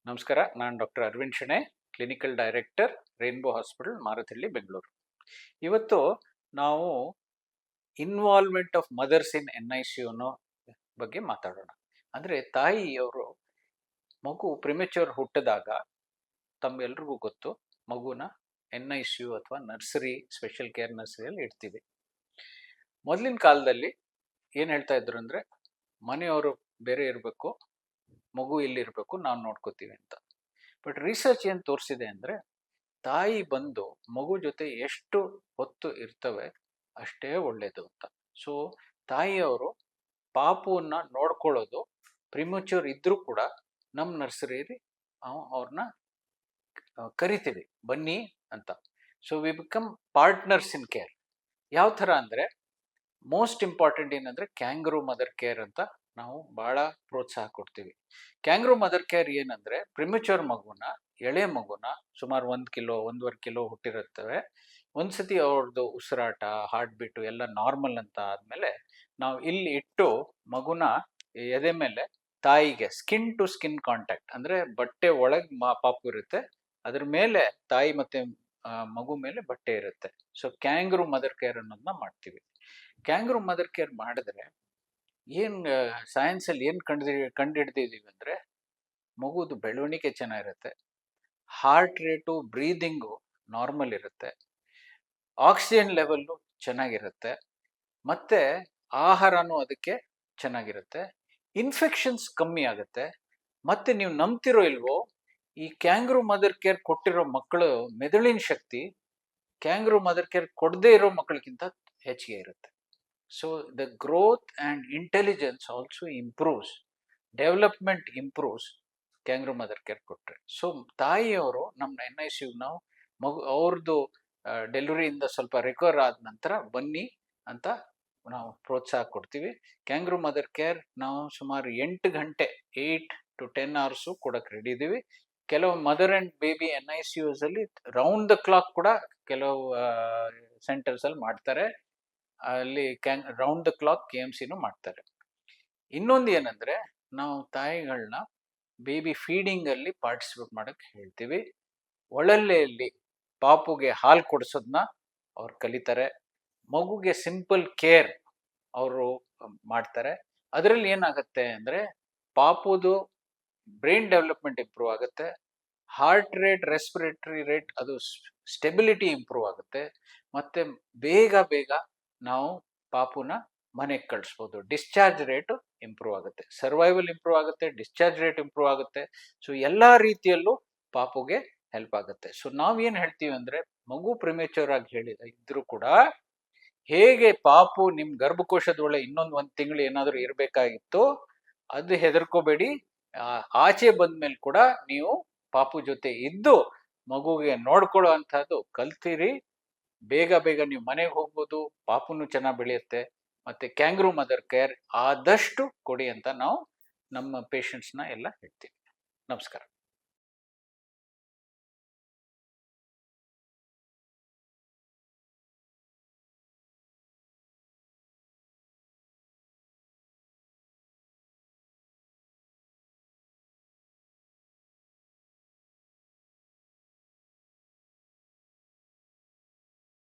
ನಮಸ್ಕಾರ. ನಾನು doctor Aravind Shenoy, clinical director, Rainbow Hospital, Marathahalli, Bengaluru. ಇವತ್ತು ನಾವು involvement of mothers in NICU ಅನ್ನೋ ಬಗ್ಗೆ ಮಾತಾಡೋಣ. ಅಂದರೆ ತಾಯಿಯವರು ಮಗು ಪ್ರಿಮೆಚ್ಯೂರ್ ಹುಟ್ಟಿದಾಗ ತಮ್ಮೆಲ್ರಿಗೂ ಗೊತ್ತು, ಮಗುನ NICU ಅಥವಾ ನರ್ಸರಿ, ಸ್ಪೆಷಲ್ ಕೇರ್ ನರ್ಸರಿಯಲ್ಲಿ ಇಡ್ತೀವಿ. ಮೊದಲಿನ ಕಾಲದಲ್ಲಿ ಏನು ಹೇಳ್ತಾ ಇದ್ರು ಅಂದರೆ, ಮನೆಯವರು ಬೇರೆ ಇರಬೇಕು, ಮಗು ಇಲ್ಲಿರಬೇಕು, ನಾವು ನೋಡ್ಕೋತೀವಿ ಅಂತ. ಬಟ್ ರಿಸರ್ಚ್ ಏನು ತೋರಿಸಿದೆ ಅಂದರೆ, ತಾಯಿ ಬಂದು ಮಗು ಜೊತೆ ಎಷ್ಟು ಹೊತ್ತು ಇರ್ತವೆ ಅಷ್ಟೇ ಒಳ್ಳೆಯದು ಅಂತ. ಸೊ ತಾಯಿಯವರು ಪಾಪುವನ್ನ ನೋಡ್ಕೊಳ್ಳೋದು ಪ್ರಿಮಚ್ಯೂರ್ ಇದ್ರೂ ಕೂಡ ನಮ್ಮ ನರ್ಸರಿಯಲ್ಲಿ ಅವ್ರನ್ನ ಕರಿತೀವಿ, ಬನ್ನಿ ಅಂತ. So we become partners in care. ಯಾವ ಥರ ಅಂದರೆ, ಮೋಸ್ಟ್ ಇಂಪಾರ್ಟೆಂಟ್ ಏನಂದರೆ ಕ್ಯಾಂಗ್ರೂ ಮದರ್ ಕೇರ್ ಅಂತ ನಾವು ಭಾಳ ಪ್ರೋತ್ಸಾಹ ಕೊಡ್ತೀವಿ. ಕ್ಯಾಂಗ್ರೂ ಮದರ್ ಕೇರ್ ಏನಂದರೆ, ಪ್ರಿಮೆಚ್ಯೂರ್ ಮಗುನ, ಎಳೆ ಮಗುನ, ಸುಮಾರು 1 ಕಿಲೋ 1.5 ಕಿಲೋ ಹುಟ್ಟಿರುತ್ತವೆ. ಒಂದ್ಸತಿ ಅವ್ರದ್ದು ಉಸಿರಾಟ, ಹಾರ್ಟ್ ಬೀಟು ಎಲ್ಲ ನಾರ್ಮಲ್ ಅಂತ ಆದಮೇಲೆ ನಾವು ಇಲ್ಲಿ ಇಟ್ಟು ಮಗುನ ಎದೆ ಮೇಲೆ ತಾಯಿಗೆ ಸ್ಕಿನ್ ಟು ಸ್ಕಿನ್ ಕಾಂಟ್ಯಾಕ್ಟ್, ಅಂದರೆ ಬಟ್ಟೆ ಒಳಗೆ ಪಾಪು ಇರುತ್ತೆ, ಅದ್ರ ಮೇಲೆ ತಾಯಿ ಮತ್ತೆ ಮಗು ಮೇಲೆ ಬಟ್ಟೆ ಇರುತ್ತೆ. ಸೊ ಕ್ಯಾಂಗ್ರೂ ಮದರ್ ಕೇರ್ ಅನ್ನೋದನ್ನ ಮಾಡ್ತೀವಿ. ಕ್ಯಾಂಗ್ರೂ ಮದರ್ ಕೇರ್ ಮಾಡಿದ್ರೆ ಏನು ಸೈನ್ಸಲ್ಲಿ ಏನು ಕಂಡುಹಿಡ್ದಿದ್ದೀವಿ ಅಂದರೆ, ಮಗುದು ಬೆಳವಣಿಗೆ ಚೆನ್ನಾಗಿರುತ್ತೆ, ಹಾರ್ಟ್ ರೇಟು, ಬ್ರೀದಿಂಗು ನಾರ್ಮಲ್ ಇರುತ್ತೆ, ಆಕ್ಸಿಜನ್ ಲೆವೆಲ್ಲು ಚೆನ್ನಾಗಿರುತ್ತೆ, ಮತ್ತು ಆಹಾರನೂ ಅದಕ್ಕೆ ಚೆನ್ನಾಗಿರುತ್ತೆ, ಇನ್ಫೆಕ್ಷನ್ಸ್ ಕಮ್ಮಿ ಆಗುತ್ತೆ. ಮತ್ತು ನೀವು ನಂಬ್ತಿರೋ ಇಲ್ವೋ, ಈ ಕ್ಯಾಂಗ್ರೂ ಮದರ್ ಕೇರ್ ಕೊಟ್ಟಿರೋ ಮಕ್ಕಳು ಮೆದುಳಿನ ಶಕ್ತಿ ಕ್ಯಾಂಗ್ರೂ ಮದರ್ ಕೇರ್ ಕೊಡದೇ ಇರೋ ಮಕ್ಕಳಿಗಿಂತ ಹೆಚ್ಚಿಗೆ ಇರುತ್ತೆ. So the growth and intelligence also improves, development improves ಕ್ಯಾಂಗ್ರೂ mother care ಕೊಟ್ಟರೆ. ಸೊ ತಾಯಿಯವರು ನಮ್ಮ NICU ನಾವು ಅವ್ರದ್ದು ಡೆಲಿವರಿಯಿಂದ ಸ್ವಲ್ಪ ರಿಕವರ್ ಆದ ನಂತರ ಬನ್ನಿ ಅಂತ ನಾವು ಪ್ರೋತ್ಸಾಹ ಕೊಡ್ತೀವಿ. ಕ್ಯಾಂಗ್ರೂ ಮದರ್ ಕೇರ್ ನಾವು ಸುಮಾರು 8 ಗಂಟೆ 8 to 10 hours ಕೊಡಕ್ಕೆ ರೆಡಿ ಇದ್ದೀವಿ. ಕೆಲವು ಮದರ್ ಆ್ಯಂಡ್ ಬೇಬಿ NICUs ಅಲ್ಲಿ ರೌಂಡ್ ದ ಕ್ಲಾಕ್ ಕೂಡ ಕೆಲವು ಸೆಂಟರ್ಸಲ್ಲಿ ಮಾಡ್ತಾರೆ. ಅಲ್ಲಿ ರೌಂಡ್ ದ ಕ್ಲಾಕ್ KMCನೂ ಮಾಡ್ತಾರೆ. ಇನ್ನೊಂದು ಏನಂದರೆ, ನಾವು ತಾಯಿಗಳನ್ನ ಬೇಬಿ ಫೀಡಿಂಗಲ್ಲಿ ಪಾರ್ಟಿಸಿಪೇಟ್ ಮಾಡೋಕ್ಕೆ ಹೇಳ್ತೀವಿ. ಒಳಲ್ಲೆಯಲ್ಲಿ ಪಾಪುಗೆ ಹಾಲು ಕೊಡಿಸೋದನ್ನ ಅವ್ರು ಕಲಿತಾರೆ. ಮಗುಗೆ ಸಿಂಪಲ್ ಕೇರ್ ಅವರು ಮಾಡ್ತಾರೆ. ಅದರಲ್ಲಿ ಏನಾಗುತ್ತೆ ಅಂದರೆ, ಪಾಪುದು ಬ್ರೈನ್ ಡೆವಲಪ್ಮೆಂಟ್ ಇಂಪ್ರೂವ್ ಆಗುತ್ತೆ, ಹಾರ್ಟ್ ರೇಟ್, ರೆಸ್ಪಿರೇಟರಿ ರೇಟ್ ಅದು ಸ್ಟೆಬಿಲಿಟಿ ಇಂಪ್ರೂವ್ ಆಗುತ್ತೆ, ಮತ್ತು ಬೇಗ ನಾವು ಪಾಪುನ ಮನೆಗೆ ಕಳಿಸ್ಬೋದು. ಡಿಸ್ಚಾರ್ಜ್ ರೇಟ್ ಇಂಪ್ರೂವ್ ಆಗುತ್ತೆ, ಸರ್ವೈವಲ್ ಇಂಪ್ರೂವ್ ಆಗುತ್ತೆ, ಡಿಸ್ಚಾರ್ಜ್ ರೇಟ್ ಇಂಪ್ರೂವ್ ಆಗುತ್ತೆ. ಸೊ ಎಲ್ಲ ರೀತಿಯಲ್ಲೂ ಪಾಪುಗೆ ಹೆಲ್ಪ್ ಆಗುತ್ತೆ. ಸೊ ನಾವೇನು ಹೇಳ್ತೀವಿ ಅಂದರೆ, ಮಗು ಪ್ರಿಮೆಚ್ಯೂರ್ ಆಗಿ ಇದ್ರೂ ಕೂಡ, ಹೇಗೆ ಪಾಪು ನಿಮ್ಮ ಗರ್ಭಕೋಶದೊಳಗೆ ಇನ್ನೊಂದು 1 ತಿಂಗಳು ಏನಾದರೂ ಇರಬೇಕಾಗಿತ್ತು, ಅದು ಹೆದರ್ಕೋಬೇಡಿ. ಆಚೆ ಬಂದ್ಮೇಲೆ ಕೂಡ ನೀವು ಪಾಪು ಜೊತೆ ಇದ್ದು ಮಗುಗೆ ನೋಡ್ಕೊಳ್ಳೋ ಅಂಥದ್ದು ಕಲ್ತೀರಿ. ಬೇಗ ನೀವು ಮನೆಗೆ ಹೋಗ್ಬೋದು, ಪಾಪುನು ಚೆನ್ನಾಗಿ ಬೆಳೆಯುತ್ತೆ. ಮತ್ತು ಕ್ಯಾಂಗ್ರೂ ಮದರ್ ಕೇರ್ ಆದಷ್ಟು ಕೊಡಿ ಅಂತ ನಾವು ನಮ್ಮ ಪೇಷಂಟ್ಸ್ನ ಎಲ್ಲ ಹೇಳ್ತೀವಿ. ನಮಸ್ಕಾರ.